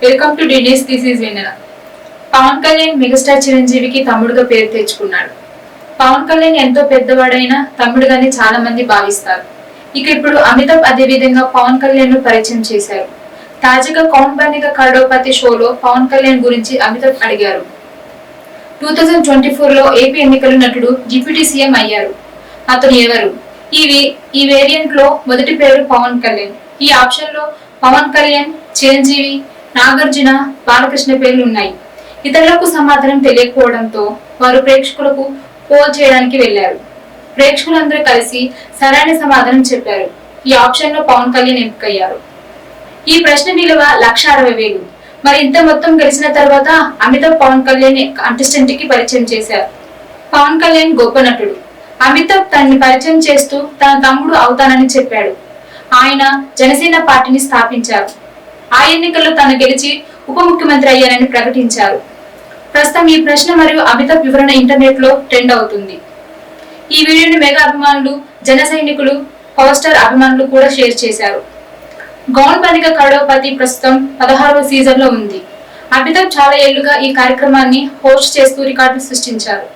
Welcome to DD's this is winner. Pawan Kalyan megastar చిరంజీవికి తమ్ముడుగా పేరు తెచ్చుకున్నాడు. పవన్ కళ్యాణ్ ఎంతో పెద్దవాడైనా తమ్ముడుగానే చాలా మంది భావిస్తారు. ఇక ఇప్పుడు అమితాబ్ అదే విధంగా పవన్ కళ్యాణ్ ను పరిచయం చేశారు. తాజాగా కౌన్ బనేగా కరోడ్పతి షోలో పవన్ కళ్యాణ్ గురించి అమితాబ్ అడిగారు. 2024లో ఏపీ ఎన్నికల నటుడు డిప్యూటీ సీఎం అయ్యారు. అతను ఎవరు? ఈ వేరియంట్ లో మొదటి పేరు పవన్ కళ్యాణ్. ఈ ఆప్షన్ లో పవన్ కళ్యాణ్, చిరంజీవి, నాగార్జున, బాలకృష్ణ పేర్లు ఉన్నాయి. ఇతరులకు సమాధానం తెలియకపోవడంతో వారు ప్రేక్షకులకు పోల్ చేయడానికి వెళ్లారు. ప్రేక్షకులందరూ కలిసి సరైన సమాధానం చెప్పారు. ఈ ఆప్షన్ లో పవన్ కళ్యాణ్ ఎంపికయ్యారు. ఈ ప్రశ్న విలువ 1,60,000. మరి ఇంత మొత్తం గెలిచిన తర్వాత అమితాబ్ పవన్ కళ్యాణ్ కంటెస్టెంట్ కి పరిచయం చేశారు. పవన్ కళ్యాణ్ గొప్ప నటుడు. అమితాబ్ తనని పరిచయం చేస్తూ తన తమ్ముడు అవుతానని చెప్పాడు. ఆయన జనసేన పార్టీని స్థాపించారు. ఆ ఎన్నికల్లో తాను గెలిచి ఉప ముఖ్యమంత్రి అయ్యానని ప్రకటించారు. ప్రస్తుతం ఈ ప్రశ్న మరియు అమితాబ్ వివరణ ఇంటర్నెట్ లో ట్రెండ్ అవుతుంది. ఈ వీడియోని మెగా అభిమానులు, జన సైనికులు, పవర్ స్టార్ అభిమానులు కూడా షేర్ చేశారు. కౌన్ బనేగా కరోడ్పతి ప్రస్తుతం 16వ సీజన్ లో ఉంది. అమితాబ్ చాలా ఏళ్లుగా ఈ కార్యక్రమాన్ని హోస్ట్ చేస్తూ రికార్డులు సృష్టించారు.